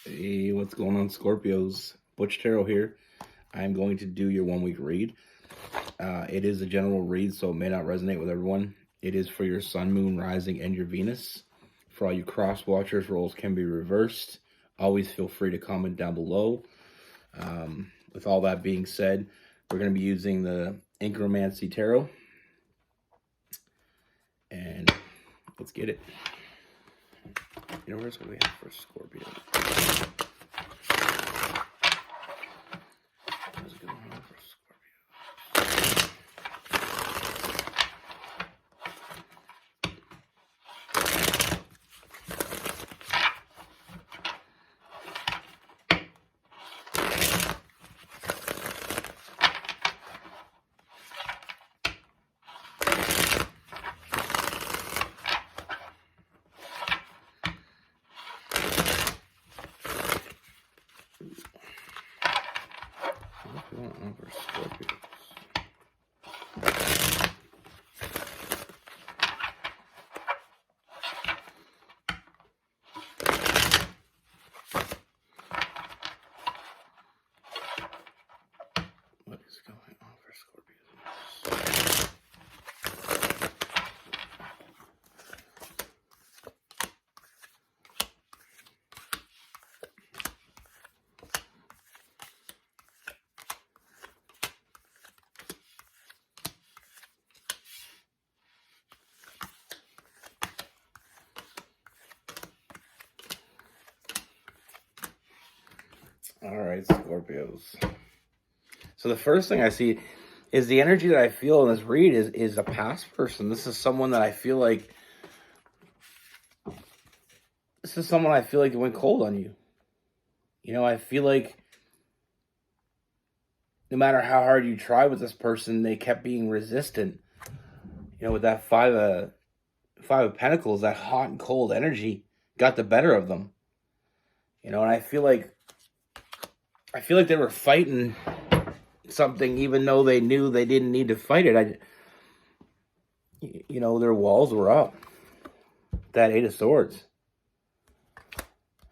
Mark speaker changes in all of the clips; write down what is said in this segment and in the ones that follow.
Speaker 1: Hey, what's going on, Scorpios? Butch here. I'm going to do your 1 week read. It is a general read, so it may not resonate with everyone. It is for your sun, moon, rising, and your Venus. For all you cross watchers, roles can be reversed. Always feel free to comment down below. With all that being said, we're going to be using the Incromancy Tarot. And let's get it. Universe, what do we have for Scorpio? What's going on for Scorpio? What's going on for Scorpios? What is going on for Scorpios? All right, Scorpios. So the first thing I see is the energy that I feel in this read is a past person. This is someone that I feel like went cold on you. You know, I feel like no matter how hard you try with this person, they kept being resistant. You know, with that five of Pentacles, that hot and cold energy got the better of them. You know, and I feel like they were fighting something even though they knew they didn't need to fight it. You know, their walls were up. That 8 of Swords.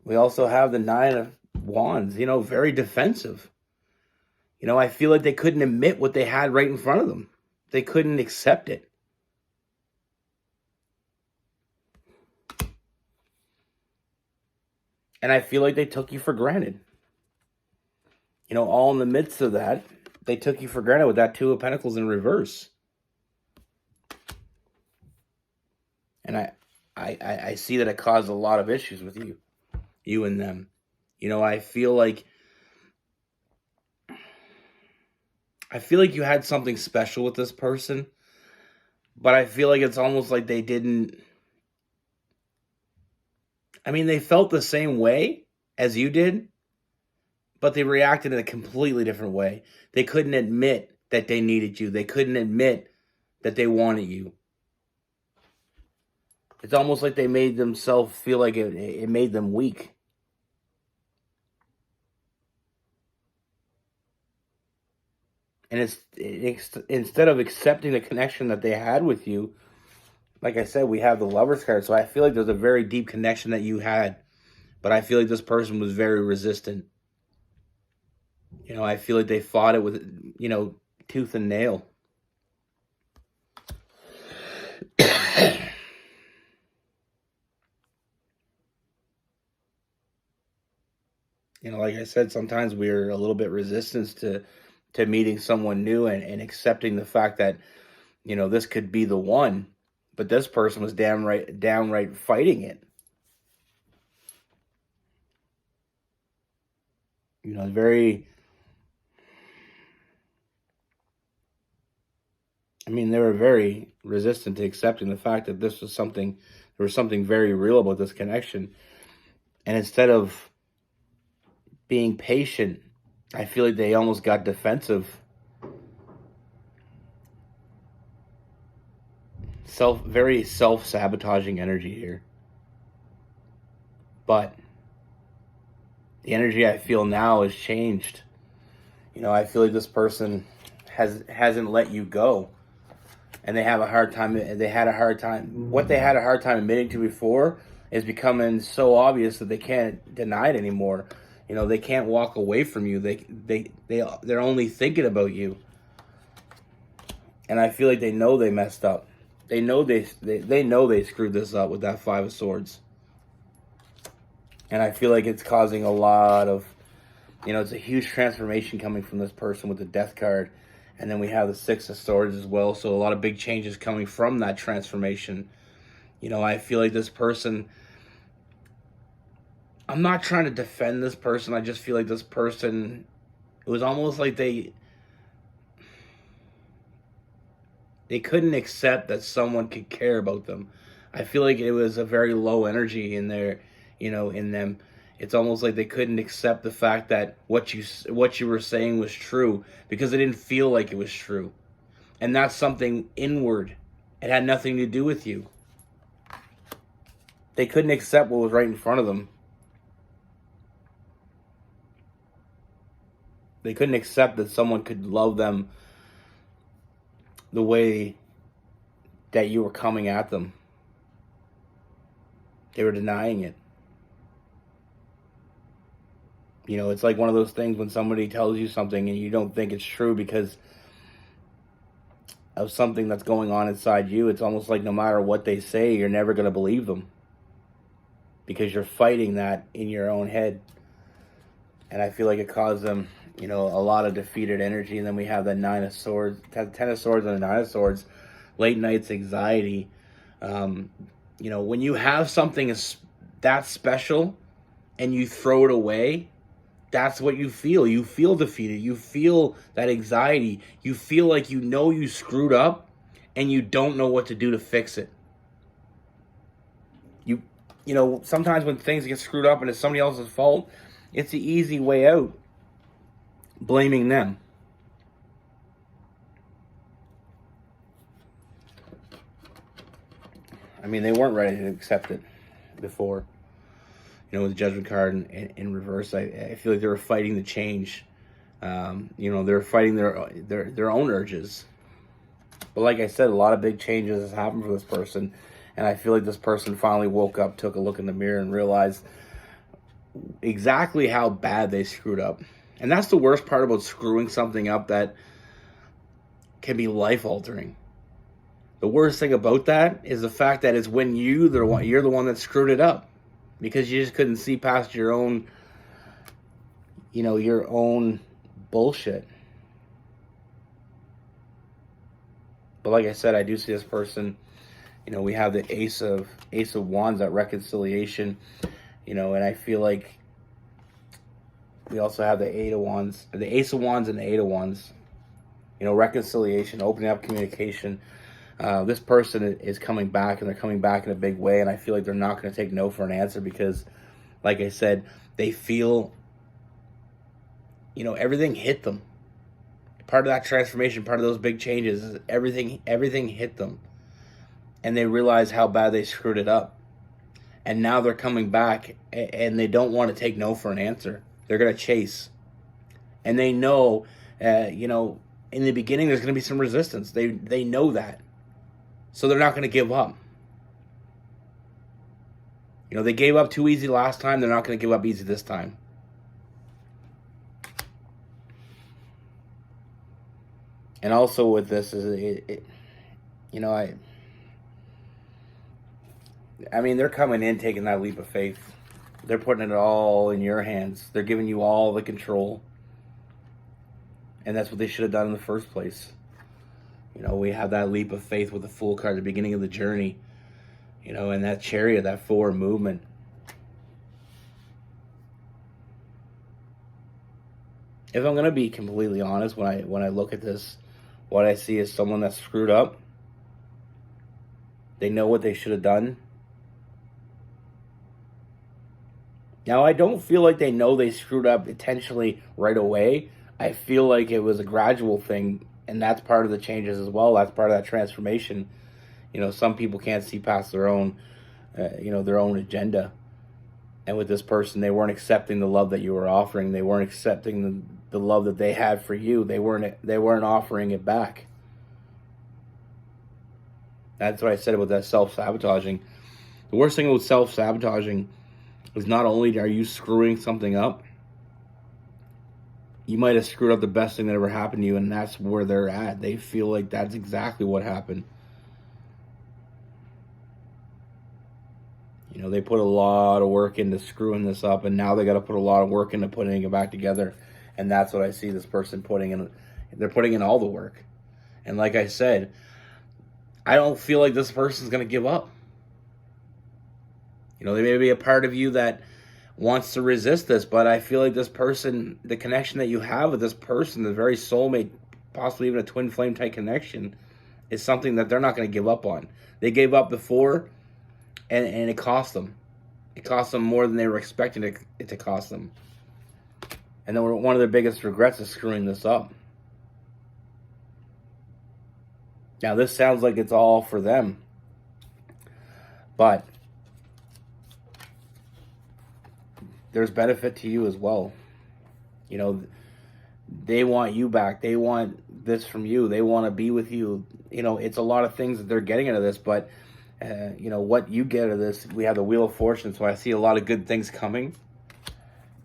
Speaker 1: We also have the 9 of Wands, you know, very defensive. You know, I feel like they couldn't admit what they had right in front of them. They couldn't accept it. And I feel like they took you for granted. You know, all in the midst of that, they took you for granted with that 2 of Pentacles in reverse. And I see that it caused a lot of issues with you and them. You know, I feel like you had something special with this person, but I feel like it's almost like they didn't. I mean, they felt the same way as you did, but they reacted in a completely different way. They couldn't admit that they needed you. They couldn't admit that they wanted you. It's almost like they made themselves feel like it made them weak. And it's instead of accepting the connection that they had with you, like I said, we have the Lover's card. So I feel like there's a very deep connection that you had. But I feel like this person was very resistant. You know, I feel like they fought it with, you know, tooth and nail. You know, like I said, sometimes we're a little bit resistant to meeting someone new and accepting the fact that, you know, this could be the one. But this person was downright fighting it. You know, they were very resistant to accepting the fact that there was something very real about this connection. And instead of being patient, I feel like they almost got defensive. Very self-sabotaging energy here. But the energy I feel now has changed. You know, I feel like this person hasn't let you go. And they have a hard time. What they had a hard time admitting to before is becoming so obvious that they can't deny it anymore. You know, they can't walk away from you. They're only thinking about you. And I feel like they know they messed up. They know they know they screwed this up with that Five of Swords. And I feel like it's causing a lot of, it's a huge transformation coming from this person with the Death card. And then we have the Six of Swords as well. So a lot of big changes coming from that transformation. I feel like this person, I'm not trying to defend this person. I just feel like this person, it was almost like they couldn't accept that someone could care about them. I feel like it was a very low energy in there, in them. It's almost like they couldn't accept the fact that what you were saying was true, because they didn't feel like it was true. And that's something inward. It had nothing to do with you. They couldn't accept what was right in front of them. They couldn't accept that someone could love them the way that you were coming at them. They were denying it. It's like one of those things when somebody tells you something and you don't think it's true because of something that's going on inside you. It's almost like no matter what they say, you're never going to believe them, because you're fighting that in your own head. And I feel like it caused them, a lot of defeated energy. And then we have the Nine of Swords, Ten of Swords and the Nine of Swords, late nights anxiety. When you have something that special and you throw it away, that's what you feel. You feel defeated. You feel that anxiety. You feel like you screwed up and you don't know what to do to fix it. Sometimes when things get screwed up and it's somebody else's fault, it's the easy way out, blaming them. I mean, they weren't ready to accept it before. With the Judgment card in reverse, I feel like they were fighting the change. They were fighting their own urges. But like I said, a lot of big changes has happened for this person. And I feel like this person finally woke up, took a look in the mirror, and realized exactly how bad they screwed up. And that's the worst part about screwing something up that can be life-altering. The worst thing about that is the fact that it's when you're the one that screwed it up, because you just couldn't see past your own, your own bullshit. But like I said, I do see this person. We have the Ace of Wands, that reconciliation. And I feel like we also have the Eight of Wands, the Ace of Wands and the Eight of Wands. Reconciliation, opening up communication. This person is coming back, and they're coming back in a big way. And I feel like they're not going to take no for an answer, because, like I said, they feel, everything hit them. Part of that transformation, part of those big changes, is everything hit them. And they realize how bad they screwed it up. And now they're coming back, and they don't want to take no for an answer. They're going to chase. And they know, in the beginning there's going to be some resistance. They know that. So they're not going to give up. They gave up too easy last time. They're not going to give up easy this time. And also with this is I mean, they're coming in, taking that leap of faith. They're putting it all in your hands. They're giving you all the control. And that's what they should have done in the first place. We have that leap of faith with the Fool card at the beginning of the journey. And that Chariot, that forward movement. If I'm going to be completely honest, when I look at this, what I see is someone that's screwed up. They know what they should have done. Now, I don't feel like they know they screwed up intentionally right away. I feel like it was a gradual thing, and that's part of the changes as well. That's part of that transformation. Some people can't see past their own, their own agenda. And with this person, they weren't accepting the love that you were offering. They weren't accepting the love that they had for you. They weren't offering it back. That's what I said about that self-sabotaging. The worst thing with self-sabotaging is not only are you screwing something up, you might have screwed up the best thing that ever happened to you, and that's where they're at. They feel like that's exactly what happened. You know, they put a lot of work into screwing this up, and now they got to put a lot of work into putting it back together. And that's what I see this person putting in. They're putting in all the work. And like I said, I don't feel like this person's going to give up. You know, there may be a part of you that wants to resist this, but I feel like this person, the connection that you have with this person, the very soulmate, possibly even a twin flame type connection, is something that they're not going to give up on. They gave up before, and it cost them. It cost them more than they were expecting it to cost them. And then one of their biggest regrets is screwing this up. Now, this sounds like it's all for them, but there's benefit to you as well. You know, they want you back. They want this from you. They want to be with you. You know, it's a lot of things that they're getting out of this, but, you know, what you get out of this, we have the Wheel of Fortune, so I see a lot of good things coming.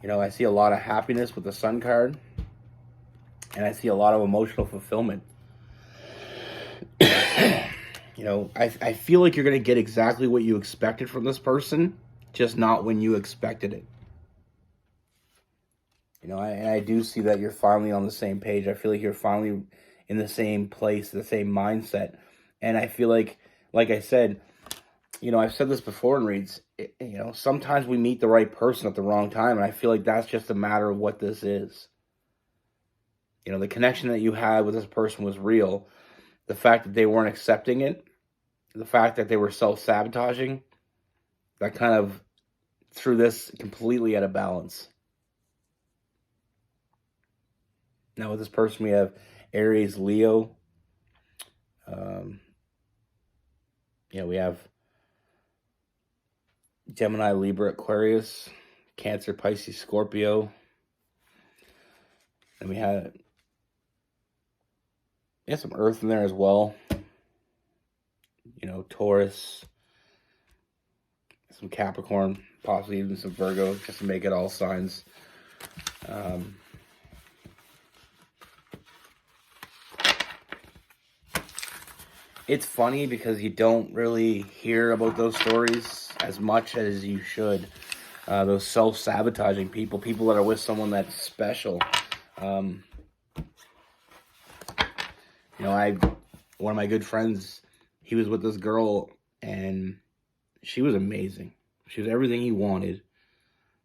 Speaker 1: You know, I see a lot of happiness with the Sun card, and I see a lot of emotional fulfillment. You know, I feel like you're going to get exactly what you expected from this person, just not when you expected it. You know, and I do see that you're finally on the same page. I feel like you're finally in the same place, the same mindset. And I feel like I said, you know, I've said this before in reads, you know, sometimes we meet the right person at the wrong time. And I feel like that's just a matter of what this is. You know, the connection that you had with this person was real. The fact that they weren't accepting it, the fact that they were self-sabotaging, that kind of threw this completely out of balance. Now with this person, we have Aries, Leo. You know, we have Gemini, Libra, Aquarius, Cancer, Pisces, Scorpio. And we have some Earth in there as well. You know, Taurus, some Capricorn, possibly even some Virgo, just to make it all signs. It's funny because you don't really hear about those stories as much as you should. Those self-sabotaging people that are with someone that's special. You know, one of my good friends, he was with this girl, and she was amazing. She was everything he wanted,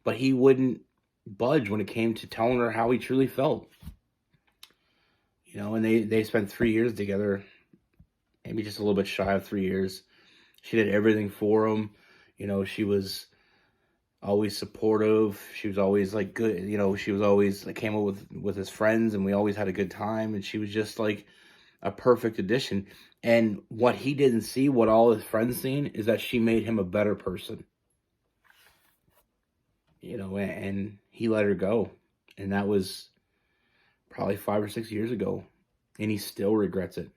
Speaker 1: but he wouldn't budge when it came to telling her how he truly felt. You know, and they spent 3 years together, maybe just a little bit shy of 3 years. She did everything for him. You know, she was always supportive. She was always like good. You know, she was always like came up with his friends, and we always had a good time. And she was just like a perfect addition. And what he didn't see, what all his friends seen, is that she made him a better person. You know, and he let her go. And that was probably 5 or 6 years ago. And he still regrets it.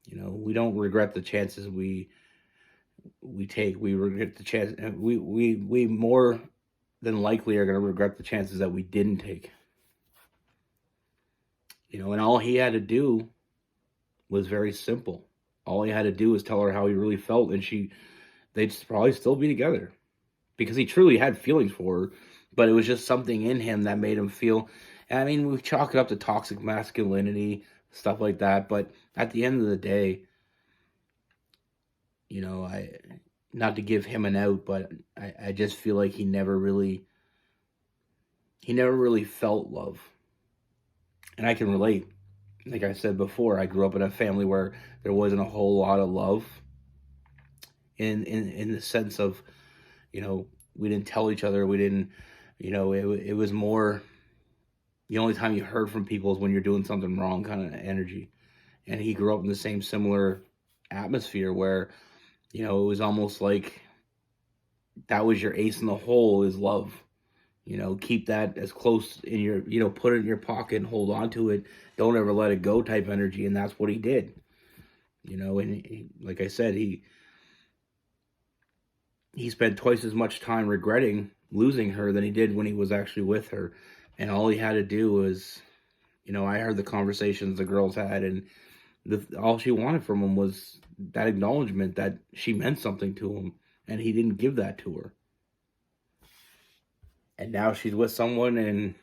Speaker 1: You know, we don't regret the chances we take. We regret the chance. We more than likely are going to regret the chances that we didn't take. You know, and all he had to do was very simple. All he had to do was tell her how he really felt, and they'd probably still be together, because he truly had feelings for her, but it was just something in him that made him feel. I mean, we chalk it up to toxic masculinity, stuff like that, but at the end of the day, you know, not to give him an out, but I just feel like he never really felt love. And I can relate. Like I said before, I grew up in a family where there wasn't a whole lot of love in the sense of, you know, we didn't tell each other, we didn't, you know, it was more, the only time you heard from people is when you're doing something wrong kind of energy. And he grew up in the same similar atmosphere where, you know, it was almost like that was your ace in the hole, is love. You know, keep that as close in your, you know, put it in your pocket and hold on to it. Don't ever let it go, type energy. And that's what he did. You know, and like I said, he he spent twice as much time regretting losing her than he did when he was actually with her. And all he had to do was, I heard the conversations the girls had, and all she wanted from him was that acknowledgement that she meant something to him, and he didn't give that to her. And now she's with someone, and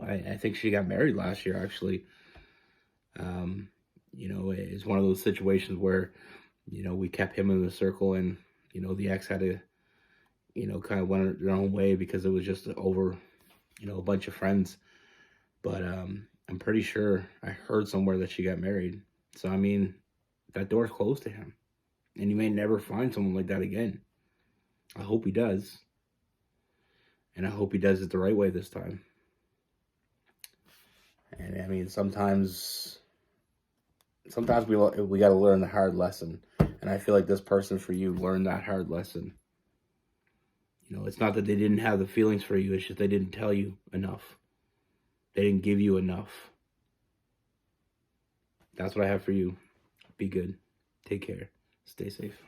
Speaker 1: I think she got married last year, actually. It's one of those situations where we kept him in the circle, and the ex had to kind of went their own way because it was just over a bunch of friends. But I'm pretty sure I heard somewhere that she got married. So I mean, that door's closed to him, and he may never find someone like that again. I hope he does. And I hope he does it the right way this time. And I mean, sometimes we got to learn the hard lesson. And I feel like this person for you learned that hard lesson. It's not that they didn't have the feelings for you. It's just they didn't tell you enough. They didn't give you enough. That's what I have for you. Be good. Take care. Stay safe.